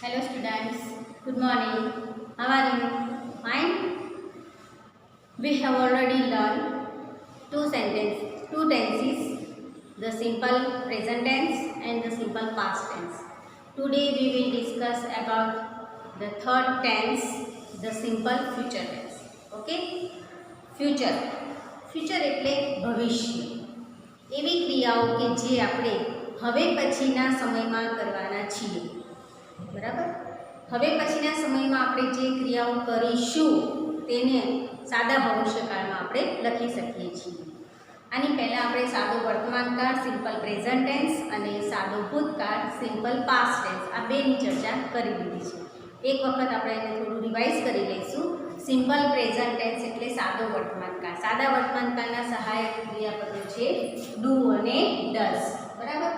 Hello students, good morning. How are you? Fine? We have already learned two tenses, the simple present tense and the simple past tense. Today we will discuss about the third tense, the simple future tense. Okay? Future. Future એટલે ભવિષ્ય. એવી ક્રિયાઓ કે જે આપણે હવે પછીના સમયમાં કરવાના છીએ. બરાબર. હવે પછીના સમયમાં આપણે જે ક્રિયાઓ કરીશું તેને સાદા ભવિષ્યકાળમાં આપણે લખી શકીએ છીએ. આની પહેલાં આપણે સાદો વર્તમાનકાળ સિમ્પલ પ્રેઝન્ટ ટેન્સ અને સાદો ભૂતકાળ સિમ્પલ પાસ્ટ ટેન્સ આ બેની ચર્ચા કરી દીધી છે. એક વખત આપણે એને થોડું રિવાઇઝ કરી લઈશું. સિમ્પલ પ્રેઝન્ટ ટેન્સ એટલે સાદો વર્તમાનકાળ. સાદા વર્તમાનકાળના સહાયક ક્રિયાપદો છે ડુ અને ડઝ. બરાબર.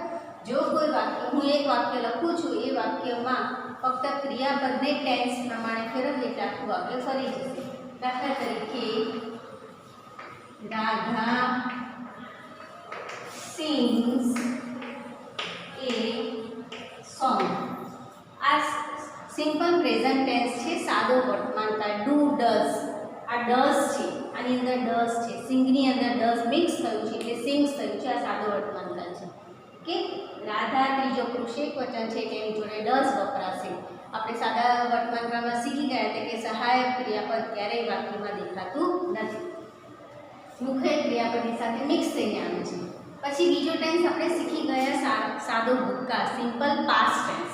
જો કોઈ વાક્ય હું એક વાક્ય લખું છું એ વાક્યમાં ફક્ત ક્રિયાપદને ટેન્સ પ્રમાણે ફેરવીએ એટલે આખું વાક્ય ફરી જશે. દાખલા તરીકે રાધા સિંગ્સ એ સોંગ. આ સિમ્પલ પ્રેઝન્ટ ટેન્સ છે, સાદો વર્તમાનકાળ. ડુ ડઝ, આ ડઝ છે, આની અંદર ડઝ છે, સિંગની અંદર ડઝ મિક્સ થયું છે એટલે સિંગ્સ થયું છે. આ સાદો વર્તમાનકાળ છે. ઓકે. રાધા ત્રીજો પુરુષ એકવચન છે એટલે એની જોડે ડઝ વપરાશે. આપણે સાદા વર્તમાનકાળમાં શીખી ગયા એટલે કે સહાયક ક્રિયાપદ ક્યારેય વાક્યમાં દેખાતું નથી, મુખ્ય ક્રિયાપદની સાથે મિક્સ થઈને આવે છે. પછી બીજો ટેન્સ આપણે શીખી ગયા સાદો ભૂતકાળ સિમ્પલ પાસ્ટ ટેન્સ.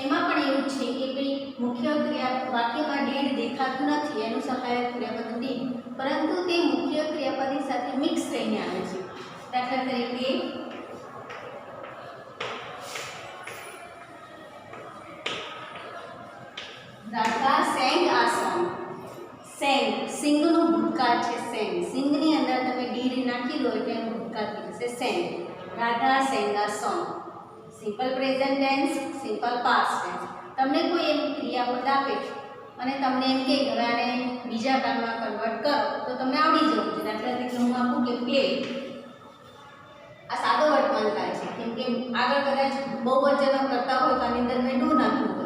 એમાં પણ એવું છે કે ભાઈ મુખ્ય ક્રિયા વાક્યમાં ડીડ દેખાતું નથી, એનું સહાયક ક્રિયાપદ ડીડ, પરંતુ તે મુખ્ય ક્રિયાપદની સાથે મિક્સ થઈને આવે છે. દાખલા તરીકે Radha sang a song. Sang સિંગનું ભૂતકાળ છે. સેંગ સિંગની અંદર તમે ડીડ નાખી દો એટલે એનું ભૂતકાળ થઈ જશે sang. Radha sang a song. Simple present tense simple past tense. તમને કોઈ એવી ક્રિયાપદ આપે અને તમને એમ કે હવે આને બીજા કાળમાં કન્વર્ટ કરો તો તમને આવડી જવું છે. દાખલા તરીકે હું આપું કે પ્લે. આ સાદો વર્તમાનકાળ છે કેમ કે આગળ કદાચ બહુવચનો કરતા હોય તો આની અંદર મેં ડુ નાખ્યું હોય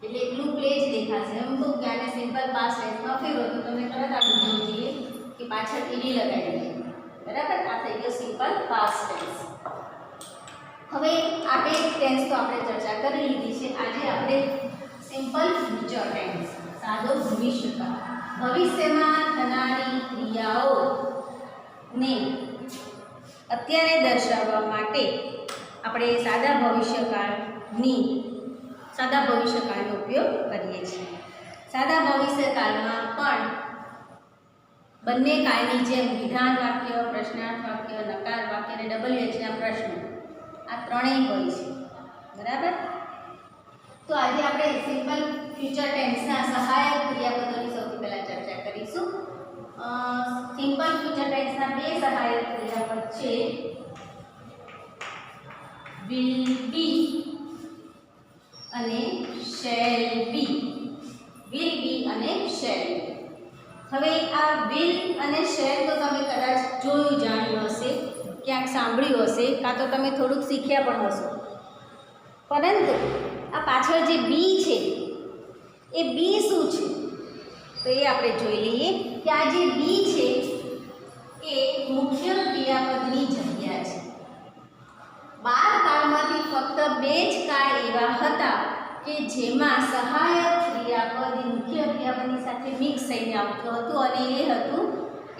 એટલે એકલું પ્લે જ દેખાશે. એમ કહું કે આને સિમ્પલ પાસ્ટ ટેન્સમાં ફેરવો તો તમને તરત આવડી જવું જોઈએ કે પાછળ ઈડી લગાવી દઈએ. બરાબર. આ થઈ ગયો સિમ્પલ પાસ્ટ ટેન્સ. હવે આ બે ટેન્સ તો આપણે ચર્ચા કરી લીધી છે. આજે આપણે સિમ્પલ ફ્યુચર ટેન્સ સાદો ભવિષ્યકાળ, ભવિષ્યમાં થનારી ક્રિયાઓને અત્યારે દર્શાવવા માટે આપણે સાદા ભવિષ્યકાળનો ઉપયોગ કરીએ છીએ. સાદા ભવિષ્યકાળમાં પણ બંને કાળની જેમ વિધાન વાક્ય, પ્રશ્નાર્થ વાક્ય, નકાર વાક્ય અને WH ના પ્રશ્નો આ ત્રણેય હોય છે. બરાબર. તો આજે આપણે સિમ્પલ ફ્યુચર ટેન્સના સહાયક ક્રિયાપદોની સૌથી પહેલાં ચર્ચા કરીશું. સિમ્પલ ફ્યુચર ટેન્સના બે સહાયક ક્રિયાપદ છે will be અને shall be. will be અને shall be. હવે આ will અને shall તો તમે કદાચ જોયું જાણ્યું હશે, ક્યાંક સાંભળ્યું હશે, કાં તો તમે થોડુંક શીખ્યા પણ હશો. પરંતુ આ પાછળ જે બી છે એ બી શું છે તો એ આપણે જોઈ લઈએ કે આ જે બી છે એ મુખ્ય ક્રિયાપદની જગ્યા છે. 12 કાળમાંથી ફક્ત 2 જ કાળ એવા હતા કે જેમાં સહાયક ક્રિયાપદ મુખ્ય ક્રિયાપદની સાથે મિક્સ થઈને આવતું હતું અને એ હતું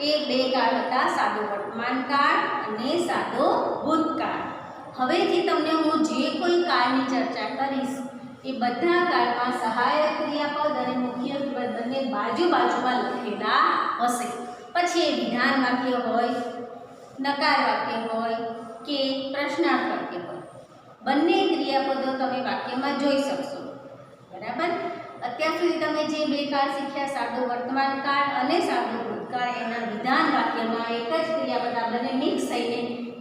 એ 2 કાળ હતા સાદો વર્તમાનકાળ અને સાદો ભૂતકાળ. હવેથી તમને હું જે કોઈ કાળની ચર્ચા કરીશ એ બધા કાળમાં સહાયક ક્રિયાપદ અને મુખ્ય ક્રિયાપદ બંને બાજુમાં લખેલા હશે. પછી એ વિધાન વાક્ય હોય, નકાર વાક્ય હોય કે પ્રશ્નાર્થ વાક્ય હોય, બંને ક્રિયાપદો તમે વાક્યમાં જોઈ શકશો. બરાબર. અત્યાર સુધી તમે જે 2 કાળ શીખ્યા સાદો વર્તમાનકાળ અને સાદો ભૂતકાળ એના વિધાન વાક્યમાં એક જ ક્રિયાપદ આ બંને મિક્સ થઈને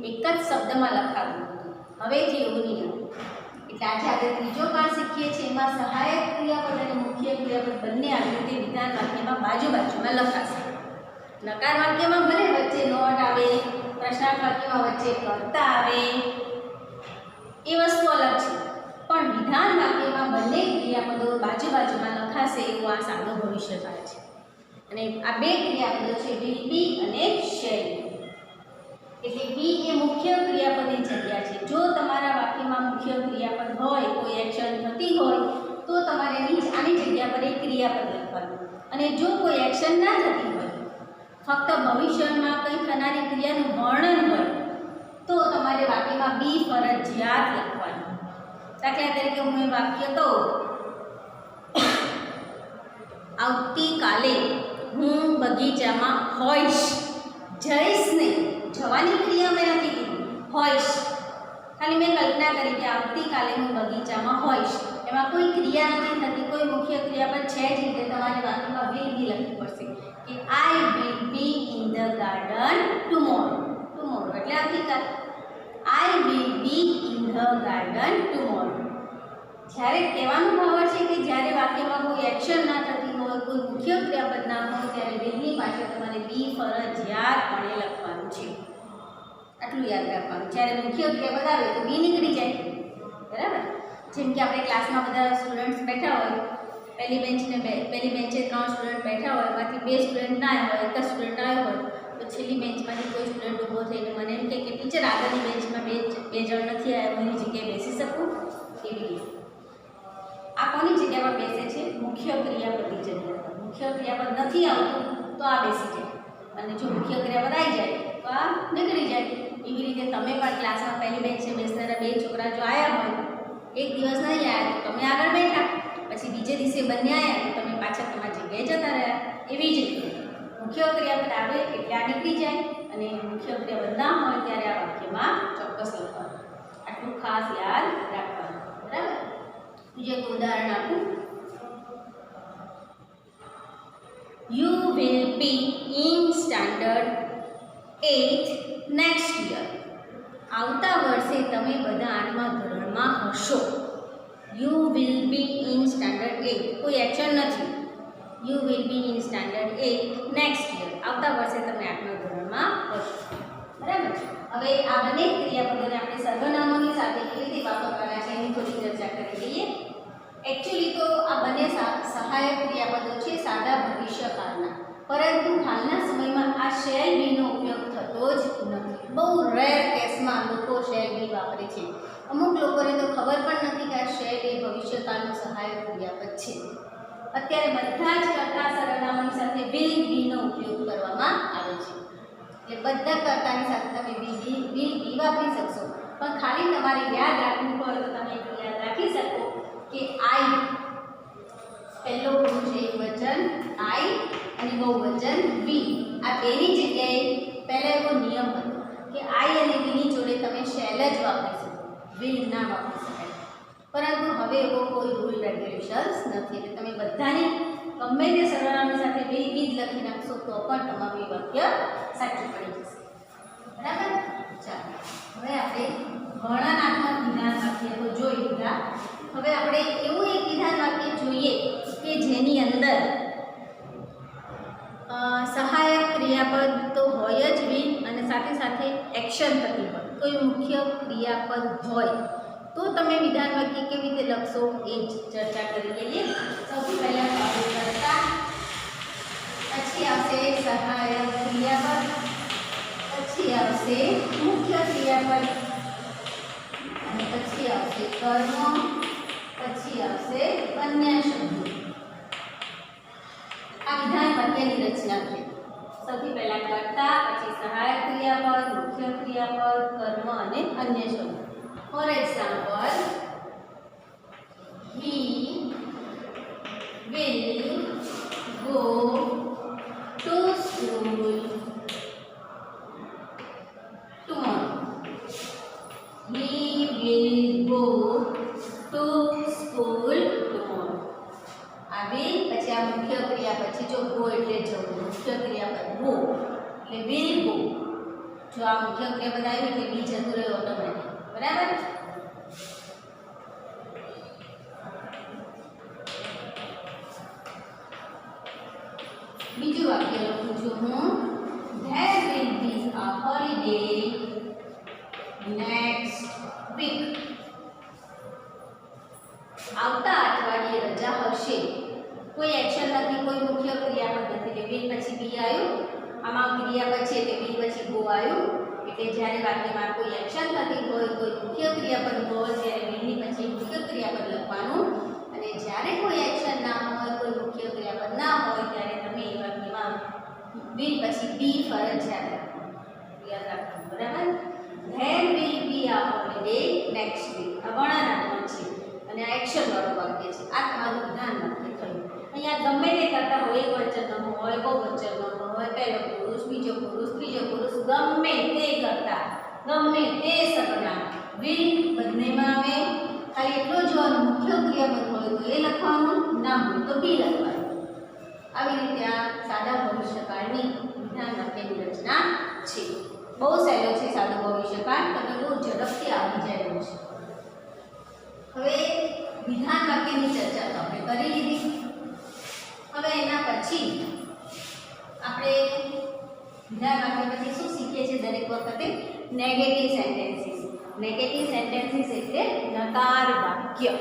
એક જ શબ્દમાં લખાવ્યું હતું. હવેથી એવું નહીં હતું. એટલે આજે આપણે ત્રીજો કાળ શીખીએ છીએ એમાં સહાયક ક્રિયાપદ અને મુખ્ય ક્રિયાપદ બંને આવી રીતે વિધાન વાક્યમાં બાજુમાં લખાશે. નકાર વાક્યમાં ભલે વચ્ચે નોટ આવે, પ્રશ્નાર્થ વાક્યમાં વચ્ચે કર્તા આવે, એ વસ્તુ અલગ છે, પણ વિધાન વાક્યમાં બંને ક્રિયાપદો બાજુમાં લખાશે એવું આ સાદો ભવિષ્યકાળ છે. અને આ બે ક્રિયાપદો છે વિલ બી અને શેલ બી. એટલે બી એ મુખ્ય ક્રિયાપદની જગ્યા છે. જો તમારા વાક્યમાં મુખ્ય ક્રિયાપદ હોય, કોઈ એક્શન થતી હોય, તો તમારે આની જગ્યા પર એક ક્રિયાપદ લખવાનું. અને જો કોઈ એક્શન ના થતી હોય, ફક્ત ભવિષ્યમાં કંઈ થનારી ક્રિયાનું વર્ણન હોય, તો તમારે વાક્યમાં બી ફરજિયાત લખવાનું. દાખલા તરીકે હું એ વાક્ય કહું, આવતીકાલે હું બગીચામાં હોઈશ. જઈશ નહીં, જવાની ક્રિયા મેં નથી કીધી, હોઈશ. ખાલી મેં કલ્પના કરી કે આવતીકાલે હું બગીચામાં હોઈશ. એમાં કોઈ ક્રિયા નથી થતી, કોઈ મુખ્ય ક્રિયાપદ છે જ નહીં. તમારે વાક્યમાં વિલ બી લખવું પડશે કે I will be in the garden tomorrow. Tomorrow એટલે આવતીકાલ. I will be in the garden tomorrow. જ્યારે કહેવાનું ભાવ છે કે જ્યારે વાક્યમાં કોઈ એક્શન ના થતી હોય, કોઈ મુખ્ય ક્રિયાપદ ના હોય, ત્યારે વિલની પાછળ તમારે બી ફરજિયાતપણે લખવાનું છે. આટલું યાદ રાખવાનું. જ્યારે મુખ્ય ક્રિયાપદ આવે તો બી નીકળી જાય, બરાબર. જેમ કે આપણે ક્લાસમાં બધા સ્ટુડન્ટ્સ બેઠા હોય, પહેલી બેન્ચે 3 સ્ટુડન્ટ બેઠા હોય, એમાંથી 2 સ્ટુડન્ટ ના હોય, એક જ સ્ટુડન્ટ આવ્યો હોય, તો છેલ્લી બેન્ચમાંથી કોઈ સ્ટુડન્ટ ઊભો થઈને મને એમ કે ટીચર આગળની બેન્ચમાં બે જણ નથી આવ્યા, હું એની જગ્યાએ બેસી શકું? એવી રીતે આ કોની જગ્યા પર બેસે છે? મુખ્ય ક્રિયાપદની જગ્યા પર. મુખ્ય ક્રિયાપદ નથી આવતું તો આ બેસી જાય, અને જો મુખ્ય ક્રિયાપદ આવી જાય તો આ નીકળી જાય. એવી રીતે તમે પણ ક્લાસમાં પહેલી બેન્ચે બેસનારા 2 છોકરા જો આવ્યા હોય, એક દિવસ નહીં આવ્યા તો તમે આગળ બેઠા, પછી બીજે દિવસે બંને આવ્યા તો તમે પાછા તમારી જગ્યાએ જતા રહ્યા. એવી જ રીતે મુખ્ય ક્રિયાપદ આવે એટલે આ નીકળી જાય, અને મુખ્ય ક્રિયાપદ ના હોય ત્યારે આ વાક્યમાં ચોક્કસ લખવાનું. આટલું ખાસ યાદ રાખવાનું, બરાબર. બીજું એક ઉદાહરણ આપું. You will be in standard 8 next year. આવતા વર્ષે તમે બધા 8મા ધોરણમાં હશો. You will be in standard 8, કોઈ એક્શન નથી. You will be in standard 8 next year. આવતા વર્ષે તમે 8મા ધોરણમાં હશો, બરાબર. હવે આ બંને ક્રિયાપદોને આપણે સર્વનામોની સાથે કેવી રીતે વાપરવાના છે એની થોડી ચર્ચા કરી લઈએ. એકચ્યુઅલી તો આ બંને સહાયક ક્રિયાપદો છે સાદા ભવિષ્યકાળના, પરંતુ હાલના સમયમાં આ શેલ બીનો ઉપયોગ થતો જ નથી. બહુ રેર કેસમાં લોકો શેલ બી વાપરે છે. અમુક લોકોને તો ખબર પણ નથી કે આ શેલ એ ભવિષ્યકાળનું સહાયક ક્રિયાપદ છે. અત્યારે બધા જ કર્તા સર્વનામોની સાથે વિલ બીનો ઉપયોગ કરવામાં આવે છે. એટલે બધા કર્તાની સાથે તમે વિલ બી વાપરી શકશો, પણ ખાલી તમારે યાદ રાખવું હોય તો તમે યાદ રાખી શકો કે આઈ પહેલો પુરુષ એકવચન આઈ અને બહુવચન વી. આ બેની જગ્યાએ પહેલા એવો નિયમ હતો કે આઈ અને વીની જોડે તમે શેલ જ વાપરી શકો, વિલ ના વાપરી શકાય. પરંતુ હવે એવો કોઈ રૂલ રેગ્યુલેશન્સ નથી. એટલે તમે બધાની ગમે તે સર્વનામની સાથે બે જ લખી નાખશો તો પણ તમારું એ વાક્ય સાચું પડી જશે, બરાબર. ચાલો હવે આપણે વર્ણનાત્મક વિધાન વાક્ય તો જોઈ લીધા. હવે આપણે એવું એક વિધાન વાક્ય જોઈએ કે જેની અંદર સહાયક ક્રિયાપદ તો હોય જ વિલ અને સાથે સાથે એક્શન થતી હોય, કોઈ મુખ્ય ક્રિયાપદ હોય, તો તમે વિધાન વાક્ય કેવી રીતે લખશો એ જ ચર્ચા કરી લઈએ. સૌથી પહેલાં કર્તા, પછી આવશે સહાયક ક્રિયાપદ, પછી આવશે મુખ્ય ક્રિયાપદ, અને પછી આવશે કર્મ, પછી આવશે અન્ય શબ્દો. આ વિધાન વાક્યની રચના છે. સૌથી પહેલા કર્તા, પછી સહાયક ક્રિયાપદ, મુખ્ય ક્રિયાપદ, કર્મ અને અન્ય શબ્દો. For example, we will go to school tomorrow. We will go to school tomorrow. આ will પછી આ મુખ્ય ક્રિયા, પછી જો go એટલે જવું, મુખ્ય ક્રિયાપદ go એટલે will go. જો આ મુખ્ય ક્રિયાપદ આવ્યું એટલે બી જતું રહ્યું ઓટોમેટિક, બરાબર. બીજું વાક્ય લખું છું હું, there will be a holiday next week. છે, કોઈ એક્શન નથી, કોઈ મુખ્ય ક્રિયાપદ નથી, એટલે will પછી be આવ્યું, આમાં ક્રિયાપદ છે એટલે will પછી go આવ્યું, એટલે જ્યારે વાક્યમાં કોઈ એક્શન થતી હોય, કોઈ મુખ્ય ક્રિયાપદ હોય ત્યારે will ની પછી મુખ્ય ક્રિયાપદ લખવાનું, અને જ્યારે કોઈ એક્શન ના હોય, કોઈ મુખ્ય ક્રિયાપદ ના હોય ત્યારે તમે એ વાક્યમાં will પછી be ફરજિયાત લખવાનું, યાદ રાખવાનું, બરાબર. There will be a holiday next week. આ વર્ણનાત્મક છે અને આ એક્શન વાળું વાક્ય છે. આ તમારું વિધાન વાક્ય થયું. અહીંયા ગમે તે કરતા હોય, એક વચનનો હોય, બહુવચનનો હોય, પહેલો પુરુષ, બીજો પુરુષ, ત્રીજો પુરુષ, ગમે તે કરતા, ગમે તે સર્વનામ will બંનેમાં આવે. ખાલી એટલું જોવાનું, મુખ્ય ક્રિયાપદ હોય તો એ લખવાનું, ના હોય તો be લખવાનું. આવી રીતે આ સાદા ભવિષ્યકાળની વિધાન વાક્યની રચના છે. બહુ સહેલો છે સાદો ભવિષ્યકાળ, તમને બહુ ઝડપથી આવી જાય એવું છે. હવે વિધાન વાક્યની ચર્ચા તો આપણે કરી લીધી. હવે એના પછી આપણે વિધાન વાક્ય પછી શું શીખીએ છીએ દરેક વખતે? Negative sentences. નેગેટિવ સેન્ટેન્સીસ એટલે નકાર વાક્ય,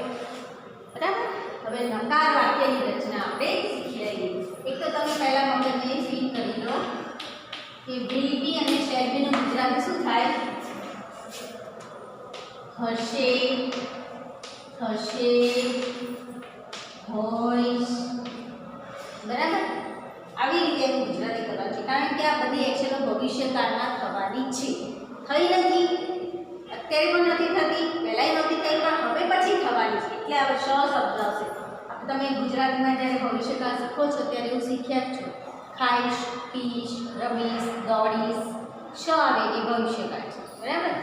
બરાબર. હવે નકાર વાક્યની રચના આપણે શીખી લઈએ. એક તો તમે પહેલા મગજને ફીલ કરી લો કે will be અને shall be નું ગુજરાતી શું થાય? હશે, થશે, હોઈશ, બરાબર. આવી રીતે એનું ગુજરાતી કરવાનું છે, કારણ કે આ બધી એક્શનો ભવિષ્યકાળમાં થવાની છે. થઈ નથી, અત્યારે પણ નથી થતી, પહેલાંય નહોતી થઈ, પણ હવે પછી થવાની છે, એટલે હવે શ શબ્દ આવશે. તમે ગુજરાતીમાં જ્યારે ભવિષ્યકાળ શીખો છો ત્યારે એવું શીખ્યા જ છો. ખાઈશ, પીશ, રમીશ, દોડીશ, શ આવે એ ભવિષ્યકાળ છે, બરાબર.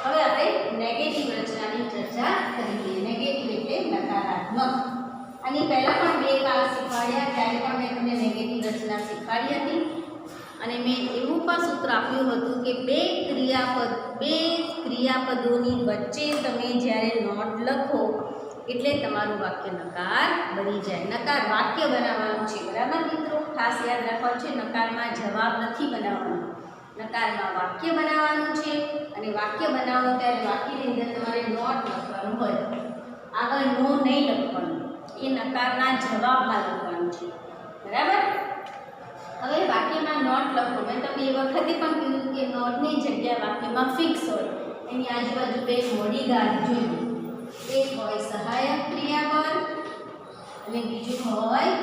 હવે આપણે નેગેટિવ રચનાની ચર્ચા કરીએ. નેગેટિવ એટલે નકારાત્મક. આની પહેલાં પણ બે કાળ શીખવાડ્યા, ત્યારે પણ મેં તમને નેગેટિવ રચના શીખવાડી હતી, અને મેં એવું પણ સૂત્ર આપ્યું હતું કે બે ક્રિયાપદોની વચ્ચે તમે જ્યારે નોટ લખો એટલે તમારું વાક્ય નકાર બની જાય. નકાર વાક્ય બનાવવાનું છે, બરાબર મિત્રો. ખાસ યાદ રાખવાનું છે, નકારમાં જવાબ નથી બનાવવાનો, નકારમાં વાક્ય બનાવવાનું છે. અને વાક્ય બનાવો ત્યારે વાક્યની અંદર તમારે નોટ લખવાનું હોય, આગળ નો નહીં લખવાનું, એ નકારના જવાબમાં લખવાનું છે, બરાબર. હવે વાક્યમાં નોટ લખો. મેં તમને એ વખતે પણ કીધું કે નોટની જગ્યા વાક્યમાં ફિક્સ હોય, એની આજુબાજુ બે મોડી ગાઢ જોઈએ. એક હોય સહાયક ક્રિયાપદ અને બીજું હોય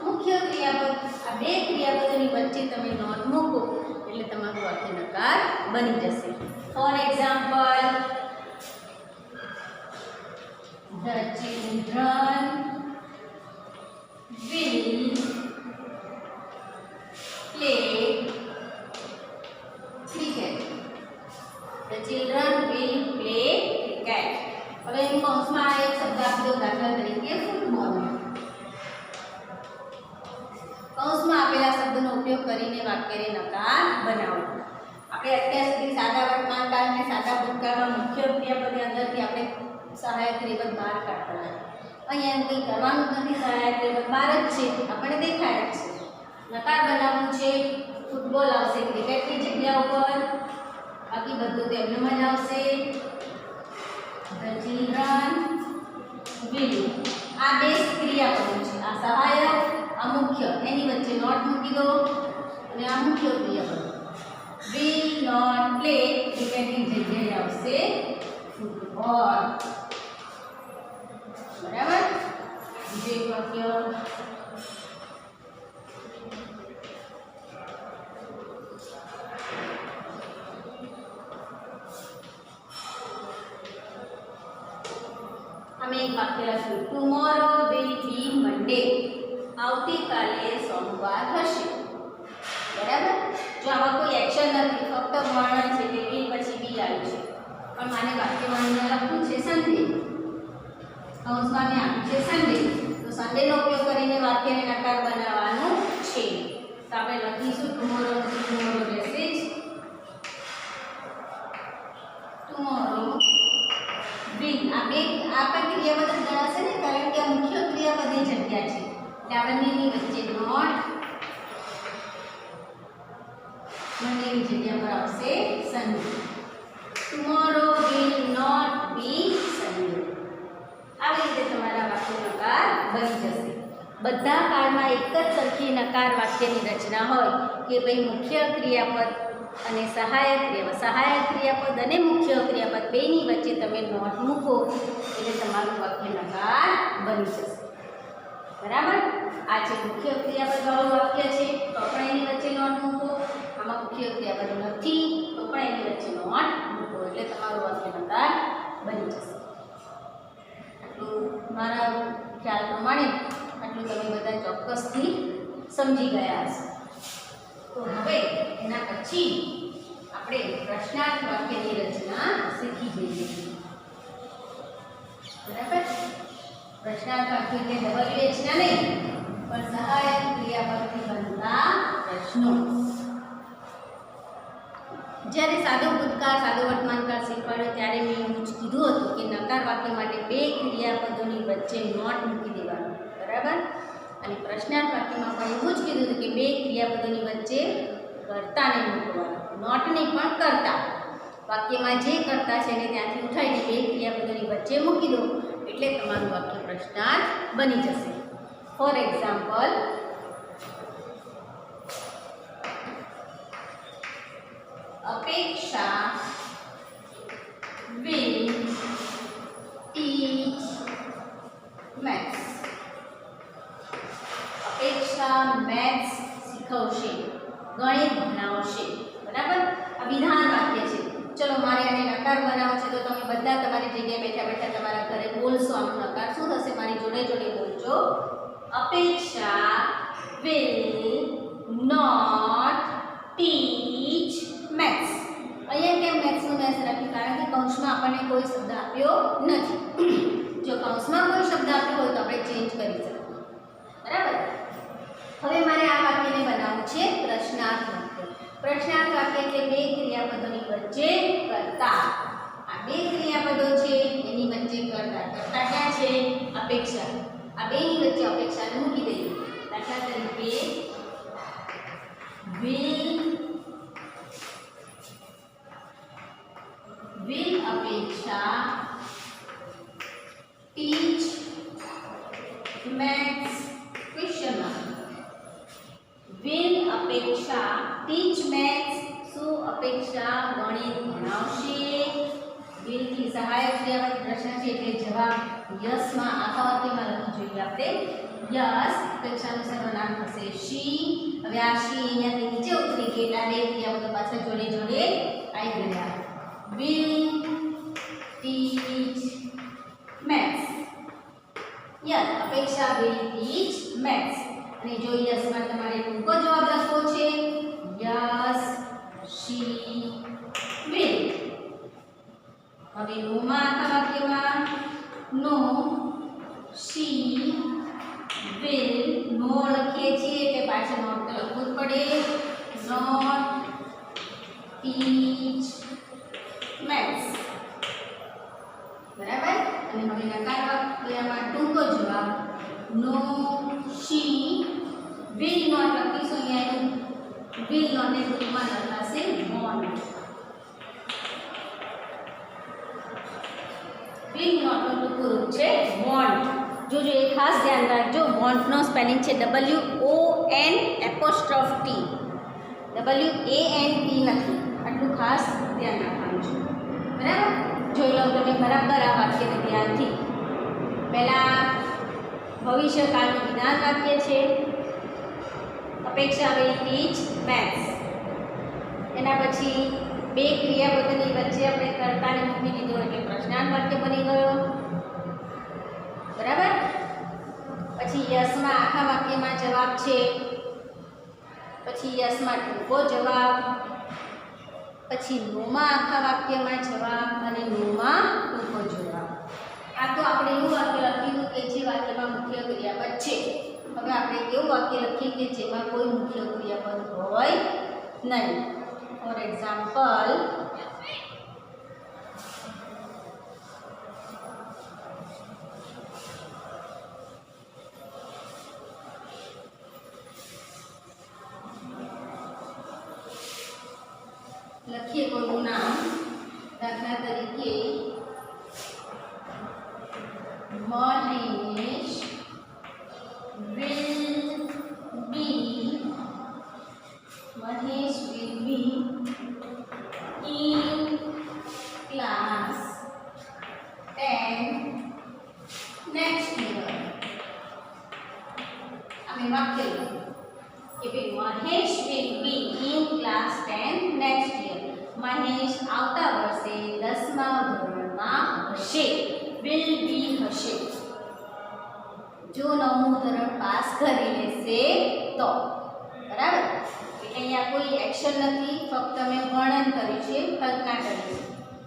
મુખ્ય ક્રિયાપદ. આ બે ક્રિયાપદોની વચ્ચે તમે નોટ મૂકો એટલે તમારું વાક્ય નકાર બની જશે. For example, the children will play cricket. The children will play cricket. હવે એની કૌંસમાં એક શબ્દ આપજો, દાખલા તરીકે ફૂટબોલ. કૌંસમાં આપેલા શબ્દનો ઉપયોગ કરીને વાક્યને નકાર બનાવો. આપણે અત્યાર સુધી સાદા વર્તમાનકાળ અને સાદા ભૂતકાળમાં મુખ્ય ક્રિયાપદની અંદરથી આપણે સહાયક ક્રિયાપદ બહાર કાઢતા હતા. અહીંયા કંઈ કરવાનું નથી, સહાયક ક્રિયાપદ બહાર જ છે, આપણને દેખાય જ છે. નકાર બનાવવું છે, ફૂટબોલ આવશે ક્રિકેટની જગ્યા ઉપર, બાકી બધું તેમનું જ આવશે. The children will. આ બે ક્રિયાપદો છે, આ સહાયક, આ મુખ્ય. એની વચ્ચે નોટ મૂકી દો અને આ મુખ્ય ક્રિયાપદ. will not play, ક્રિકેટની જગ્યાએ આવશે ફૂટબોલ, બરાબર. બીજું એક વાક્ય, અમે એક વાક્ય લખ્યું, ટુમોરો વિલ બી મંડે. આવતીકાલે સોમવાર હશે, બરાબર. જો આમાં કોઈ એક્શન નથી, ફક્ત વર્ણન છે કે વિલ પછી બી આવ્યું છે, પણ મારે વાક્ય વર્ણન લખવું છે સન્ડે. કૌંસમાં મેં આપ્યું છે સન્ડે, તો સન્ડેનો ઉપયોગ કરીને વાક્યને નકાર બનાવવાનું છે. તો આપણે લખીશું ટુમોરો, ટુમોરો રહેશે જ. Tomorrow will. આ પણ ક્રિયાપદ જ ગણાશે ને, કારણ કે આ મુખ્ય ક્રિયાપદની જગ્યા છે, એટલે આ બંનેની વચ્ચે નોટ, બંનેની જગ્યા પર આવશે Sunday. tomorrow will not be Sunday. આવી રીતે તમારા વાક્ય નકાર બધા કાળમાં એક જ સરખી નકાર વાક્યની રચના હોય કે ભાઈ મુખ્ય ક્રિયાપદ અને સહાયક ક્રિયાપદ અને મુખ્ય ક્રિયાપદ બેની વચ્ચે તમે નોટ મૂકો એટલે તમારું વાક્ય નકાર બની જશે. બરાબર? આ જે મુખ્ય ક્રિયાપદવાળું વાક્ય છે તો પણ એની વચ્ચે નોટ મૂકો, આમાં મુખ્ય ક્રિયાપદ નથી તો પણ એની વચ્ચે નોટ મૂકો એટલે તમારું વાક્ય નકાર બની જશે. આટલું મારા ખ્યાલ પ્રમાણે આટલું તમે બધા ચોક્કસથી સમજી ગયા હશો. તો હવે એના પછી આપણે પ્રશ્નાર્થ વાક્યની રચના શીખી જઈએ. બરાબર? પ્રશ્નાર્થ વાક્ય એટલે WH ના નહીં પણ સહાયક ક્રિયાપદથી બનતા પ્રશ્નો. જ્યારે સાદો ભૂતકાળ સાદો વર્તમાનકાળ શીખવાડ્યો ત્યારે મેં એવું જ કીધું હતું કે નકાર વાક્ય માટે બે ક્રિયાપદોની વચ્ચે નોટ મૂકી દેવાનું. બરાબર? અને પ્રશ્નાર્થ વાક્યમાં પણ એવું જ કીધું હતું કે બે ક્રિયાપદોની વચ્ચે કર્તાને મૂકવાનું, નોટ નહીં પણ કર્તા. વાક્યમાં જે કર્તા છે એને ત્યાંથી ઉઠાવીને બે ક્રિયાપદોની વચ્ચે મૂકી દો એટલે તમારું વાક્ય પ્રશ્નાર્થ બની જશે. ફોર એક્ઝામ્પલ, અપેક્ષા will teach maths. અપેક્ષા મેથ્સ શીખવશે, ગણિત ભણાવશે. બરાબર? આ વિધાન વાક્ય છે. ચલો મારે આને નકાર બનાવો છે તો તમે બધા તમારી જગ્યાએ બેઠા બેઠા તમારા ઘરે બોલશો. આનો નકાર શું થશે? મારી જોડે જોડે બોલજો. અપેક્ષા will not teach maths. અહીંયા કેમ મેથ્સનું મેથ્સ રાખ્યું? કારણ કે કૌંસમાં આપણને કોઈ શબ્દ આપ્યો નથી. જો કૌંસમાં કોઈ શબ્દ આપ્યો હોય તો આપણે ચેન્જ કરી શકીએ. બરાબર? હવે મારે આ વાક્યને બનાવવું છે પ્રશ્નાર્થ વાક્ય. પ્રશ્નાર્થ વાક્ય એટલે બે ક્રિયાપદોની વચ્ચે કર્તા. આ બે ક્રિયાપદો છે એની વચ્ચે કર્તા. કર્તા ક્યાં છે? અપેક્ષા. આ બેની વચ્ચે અપેક્ષાને મૂકી દઈએ. દાખલા તરીકે will અપેક્ષા teach maths question mark. will અપેક્ષા teach maths શું અપેક્ષા ગણિત ભણાવશે. will થી સહાયક ક્રિયાપદ પ્રશ્ન છે એટલે જવાબ યસ માં આખા વાક્યમાં લખવું જોઈએ આપણે. યસ અપેક્ષાનું સર્વનામ થશે she. હવે આ she અહીંયાથી નીચે ઉતરી ગઈ એટલે આ બે ક્રિયાપદો પાછા જોડે જોડે આવી ગયા. will teach maths. યસ અપેક્ષા will teach maths. અને જો યસ માં તમારે ટૂંકો જવાબ લખવો છે યસ she will. હવે નો માં આખા વાક્યમાં નો she will. નો લખીએ છીએ એટલે પાછળ નોટ તો લખવું જ પડે. not teach maths. બરાબર? અને હવે નકાર વાક્યમાં ટૂંકો જવાબ નો she will not લખીશું. અહીંયા will not ને ટૂંકમાં લખાશે won't. will not નું ટૂંકું રૂપ છે won't. જોજો એ ખાસ ધ્યાન રાખજો. won't નો સ્પેલિંગ છે WON''T. WANT નથી. આટલું ખાસ ધ્યાન રાખવાનું છે. બરાબર? જોઈ લો તમે બરાબર આ વાક્યને ધ્યાનથી. પહેલાં ભવિષ્યકાળનું વિધાન વાક્ય છે અપેક્ષા will teach maths. એના પછી બે ક્રિયાપદોની વચ્ચે આપણે કર્તાને મૂકી દીધો એટલે પ્રશ્નાર્થ વાક્ય બની ગયો. બરાબર? પછી યસમાં આખા વાક્યમાં જવાબ છે. પછી યસમાં ટૂંકો જવાબ. પછી નોમાં આખા વાક્યમાં જવાબ અને નોમાં ટૂંકો જવાબ. આ તો આપણે એવું વાક્ય લખ્યું કે જે વાક્યમાં મુખ્ય ક્રિયાપદ છે. હવે આપણે એવું વાક્ય લખીએ કે જેમાં કોઈ મુખ્ય ક્રિયાપદ હોય નહીં. ફોર એક્ઝામ્પલ, લખીએ કોઈનું નામ. દાખલા તરીકે મહેશ will કર્યું કે ભાઈ Mahesh will be in class 10 next year. Mahesh આવતા વર્ષે 10મા ધોરણમાં હશે. will be હશે. જો 9મું ધોરણ પાસ કરી લેશે તો. બરાબર? એટલે અહીંયા કોઈ એક્શન નથી, ફક્ત મેં વર્ણન કર્યું છે, કલ્પના કરી છે.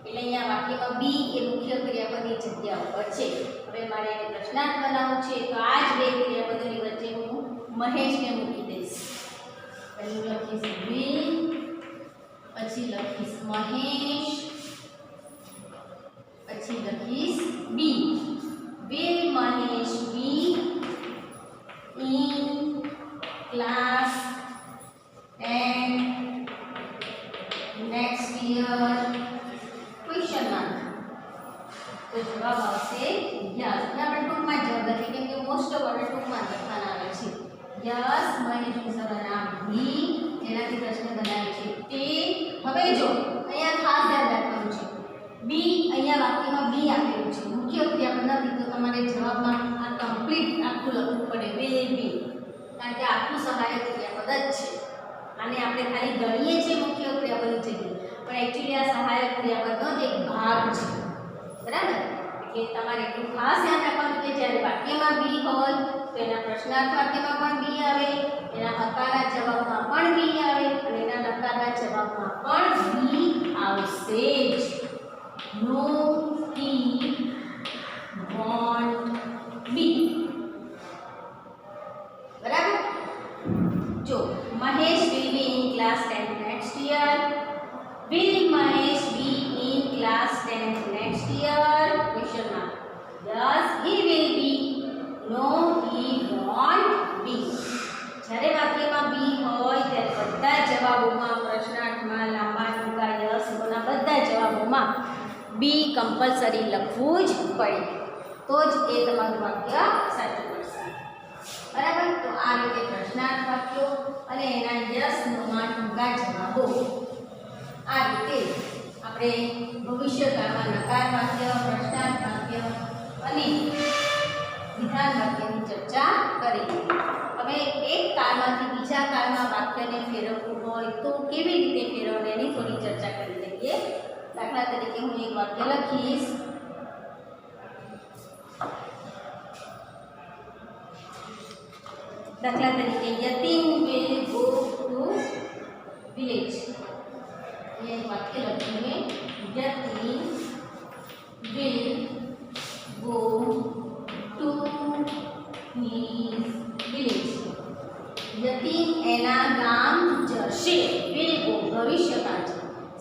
એટલે અહીંયા વાક્યમાં બી એ મુખ્ય ક્રિયાપદની જગ્યા ઉપર છે. હવે મારે એને પ્રશ્નાર્થ બનાવવું છે, તો આ જ બે ક્રિયાપદોની વચ્ચે હું મહેશને મૂકી દઈશ. પહેલું લખીશ will, પછી લખીશ મહેશ, પછી લખીશ be. will Mahesh be in class 10 next year? Question mark. તો જવાબ આવશે યસ. આપણે ટૂંકમાં જવાબ લખીએ કેમ કે મોસ્ટ ઓફ આપણે ટૂંકમાં લખવાના આવે છે. યસ મહેશનું સરનામ બી, જેનાથી પ્રશ્ન બનાવે છે તે. હવે જો અહીંયા ખાસ ધ્યાન રાખવાનું છે, બી અહીંયા વાક્યમાં બી આપેલું છે, મુખ્ય ક્રિયાપદ નથી, તો તમારે જવાબમાં આ કમ્પ્લીટ આખું લખવું પડે will be, કારણ કે આખું સહાયક ક્રિયાપદ જ છે. આને આપણે ખાલી ગણીએ છીએ મુખ્ય ક્રિયાપદની જગ્યાએ, પણ એકચ્યુઅલી આ સહાયક ક્રિયાપદનો જ એક ભાગ છે. બરાબર? એટલે તમારે એટલું ખાસ ધ્યાન રાખવાનું કે જ્યારે વાક્યમાં બી હોય તો એના પ્રશ્નાર્થ વાક્યમાં પણ બી આવે, એના હકારના જવાબમાં પણ બી આવે, અને એના નકારના જવાબમાં પણ બી આવશે જ. નો he won't be. બરાબર? જો Mahesh will be in class 10 next year. will Mahesh be in class 10 next year? Question mark. Yes, he will be. No, he won't be. જ્યારે વાક્યમાં બી હોય ત્યારે બધા જવાબોમાં, પ્રશ્નાર્થમાં, લાંબા ટૂંકા યસના બધા જવાબોમાં બી કમ્પલસરી લખવું જ પડે, તો જ એ તમારું વાક્ય સાચું પડશે. બરાબર? તો આ રીતે પ્રશ્નાર્થ વાક્યો અને એના યસના ટૂંકા જવાબો, આ રીતે આપણે ભવિષ્યકાળમાં નકાર વાક્ય, પ્રશ્નાર્થ વાક્ય અને વિધાન વાક્યની ચર્ચા કરી. હવે એક કાળમાંથી બીજા કાળમાં વાક્યને ફેરવવું હોય તો કેવી રીતે ફેરવવું એની થોડી ચર્ચા કરી લઈએ. દાખલા તરીકે હું એક વાક્ય લખીશ. દાખલા તરીકે યતીમ will go to village. ये वाक्य लखेंगे यतीम will go to his village. यतीम एना गाम जशे. will go भविष्यकाળ છે,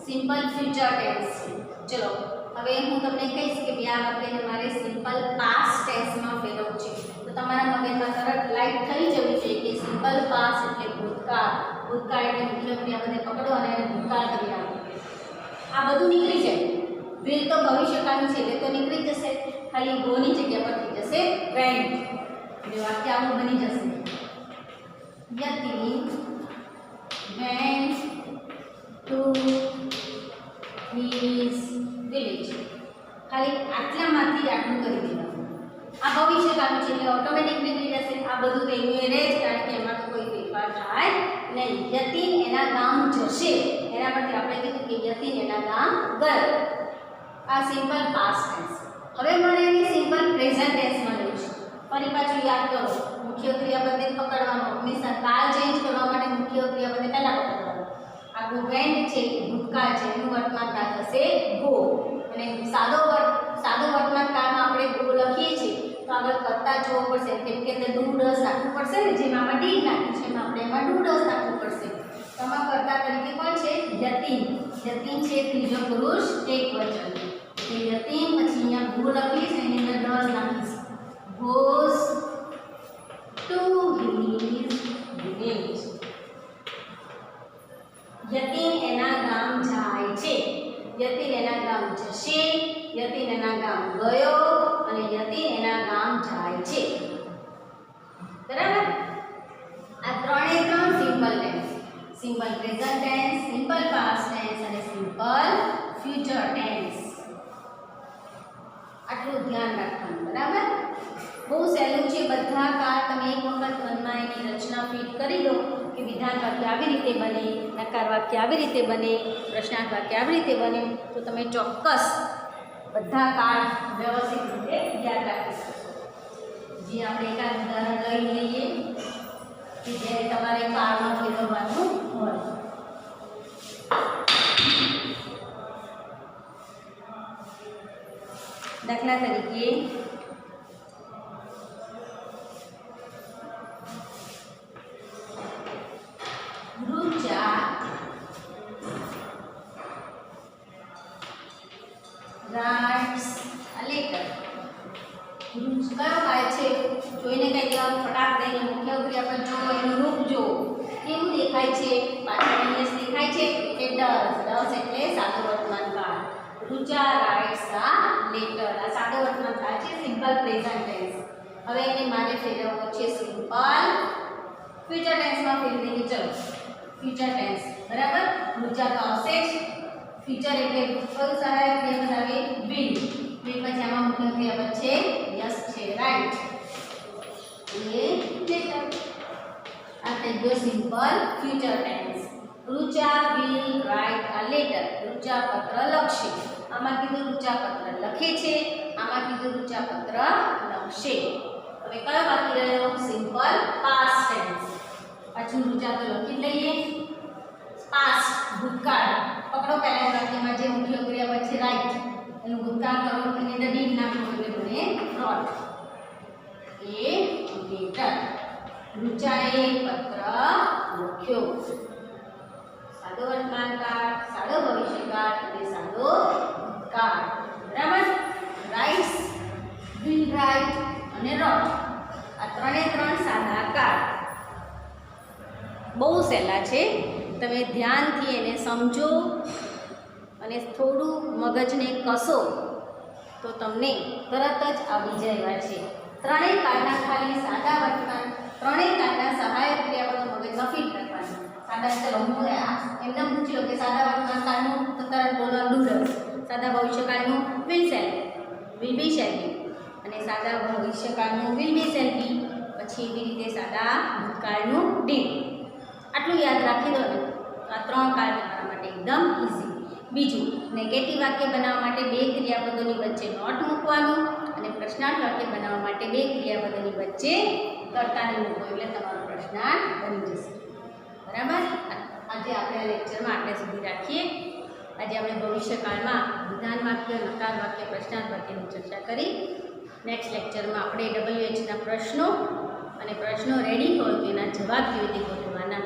સિમ્પલ ફ્યુચર ટેન્સ છે. ચલો હવે હું તમને કહીશ કે આ વાક્યને મારે સિમ્પલ પાસ્ટ ટેન્સમાં ફેરવવું છે, તો તમારા મગજમાં તરત લાઈટ થઈ જવી જોઈએ કે સિમ્પલ પાસ્ટ એટલે ભૂતકાળ. ભૂતકાળ એટલે મુખ્ય ક્રિયાપદને પકડો અને એને ભૂતકાળ કરી આપો. આ બધું નીકળી જાય. will તો ભવિષ્યકાળનું છે એટલે તો નીકળી જશે, ખાલી ગોની જગ્યા પર થઈ જશે went. એટલે વાક્ય આવું બની જશે યતીમ went to his village. ખાલી આટલામાંથી આટલું કરી દેવાનું. આ ભવિષ્યકાળનું છે એટલે ઓટોમેટિક નીકળી જશે. આ બધું તો એનું એને જ, કારણ કે એમાં તો કોઈ ફેરફાર થાય નહીં. યતીમ એના ગામ જશે, એના પરથી આપણે કીધું કે યતીમ એના ગામ ગયો. આ સિમ્પલ પાસ્ટ ટેન્સ. હવે મારે એને સિમ્પલ પ્રેઝન્ટ ટેન્સમાં લેવું છે. ફરી પાછું યાદ કરો, મુખ્ય ક્રિયાપદને પકડવાનું, હંમેશા કાળ ચેન્જ કરવા માટે મુખ્ય ક્રિયાપદને પહેલા પકડવાનું. આપણું વેન્ટ છે એ ભૂતકાળ છે, એનું વર્તમાન કાળ થશે ગો. અને સાદો વર્તમાન કાળમાં આપણે ગો લખીએ છીએ તો આગળ કરતા જોવું પડશે, કેમ કે અંદર ડુ ડઝ નાખવું પડશે ને, જેમાં આમાં ડી નાખ્યું છે એમાં આપણે એમાં ડુ ડઝ નાખવું પડશે. તો આમાં કરતા તરીકે કોણ છે? યતીમ. યતીમ છે ત્રીજો પુરુષ એક વચન. એટલે યતીમ પછી અહીંયા ગો લખીશ, એની અંદર ડઝ નાખીશ. goes to his village. યતીમ એના ગામ જાય છે, યતીમ એના ગામ જશે, યતીમ એના ગામ ગયો અને યતીમ એના ગામ જાય છે. બરાબર? આ ત્રણે ત્રણ simple tense, simple present tense, simple past tense અને સિમ્પલ ફ્યુચર ટેન્સ. આટલું ધ્યાન રાખવાનું. બરાબર? બહુ સહેલું છે. બધા કાળ તમે એક વખત મનમાં એની રચના ફિટ કરી દો કે વિધાન વાક્ય આવી રીતે બને, નકાર વાક્ય આવી રીતે બને, પ્રશ્નાર્થ વાક્ય આવી રીતે બને, તો તમે ચોક્કસ બધા કાળ વ્યવસ્થિત રીતે યાદ રાખી શકશો. જે આપણે એકાદ ઉદાહરણ લઈ લઈએ કે જ્યારે તમારે કાળમાં ફેરવવાનું હોય. દાખલા તરીકે રુચા રાઇટ્સ અ લેટર. કયો કાળ છે? જોઈને કંઈક ફટાક દઈને મુખ્ય ક્રિયાપદ જો એનું રૂપ જો કેવું દેખાય છે. પાછળ એસ દેખાય છે એટલે ડસ એટલે સાદો વર્તમાન કાળ. Rucha writes a letter. આ સાદો વર્તમાન કાળ છે, સિમ્પલ પ્રેઝન્ટ ટેન્સ. હવે એને મારે ફેરવવો છે સિમ્પલ ફ્યુચર ટેન્સમાં ફેરવી દઈએ. ચલો ફ્યુચર ટેન્સ બરાબર. રુચા તો આવશે જ. ફ્યુચર એટલે કયું સહાયક ક્રિયાપદ આવે? વિલ. વિલ પછી આમાં મુખ્ય ક્રિયાપદ છે યસ છે, રાઈટ. એ લેટર. આ થઈ ગયો simple future tense. Rucha will write a letter. Rucha પત્ર લખશે. આમાં કીધું રુચા પત્ર લખે છે, આમાં કીધું રુચા પત્ર લખશે. હવે કયો બાકી રહ્યો? Simple past tense. પાછું રુચા તો લખી લઈએ. પાસ્ટ ભૂતકાળ પકડો. પહેલા વાક્યમાં જે મુખ્ય ક્રિયાપદ છે રાઇટ એનું ભૂતકાળ કરો, એની અંદર ડીડ નાખો એટલે બને રોટ. એ લેટર. રુચાએ પત્ર લખ્યો. સાદો વર્તમાન કાળ, સાદો ભવિષ્યકાળ અને સાદો ભૂતકાળ. બરાબર. રાઇટ્સ, વિલ રાઇટ અને રોટ. આ ત્રણે ત્રણ સાદા કાળ બહુ સહેલા છે. તમે ધ્યાનથી એને સમજો અને થોડું મગજને કસો તો તમને તરત જ આવડી જાય એવા છે. ત્રણેય કાળના ખાલી સાદા વર્તમાન, ત્રણેય કાળના સહાયક ક્રિયાપદો મગજમાં ફિટ કરવાના. સાદા ચલો હું એમને પૂછી લો કે સાદા વર્તમાન કાળનું તો તરત બોલવાનું ડૂડસ. સાદા ભવિષ્યકાળનું વિલ બી શેલ બી અને સાદા ભવિષ્યકાળનું વિલ બી શેલ બી. પછી એવી રીતે સાદા ભૂતકાળનું ડીડ. આટલું યાદ રાખી દો ને તો આ ત્રણ કાળ તમારા માટે એકદમ ઇઝી. બીજું, નેગેટિવ વાક્ય બનાવવા માટે બે ક્રિયાપદોની વચ્ચે નોટ મૂકવાનું અને પ્રશ્નાર્થ વાક્ય બનાવવા માટે બે ક્રિયાપદોની વચ્ચે કર્તાને મૂકો એટલે તમારો પ્રશ્નાર્થ બની જશે. બરાબર. આજે આપણે આ લેક્ચરમાં આટલે સુધી રાખીએ. આજે આપણે ભવિષ્યકાળમાં વિધાન વાક્ય, નકાર વાક્ય, પ્રશ્નાર્થ વાક્યની ચર્ચા કરી. નેક્સ્ટ લેક્ચરમાં આપણે WH ના પ્રશ્નો અને પ્રશ્નો રેડી હોય તો એના જવાબ કેવી રીતે ગોઠવવાના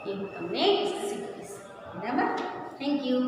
એ હું તમને શીખવીશ. બરાબર. Thank you.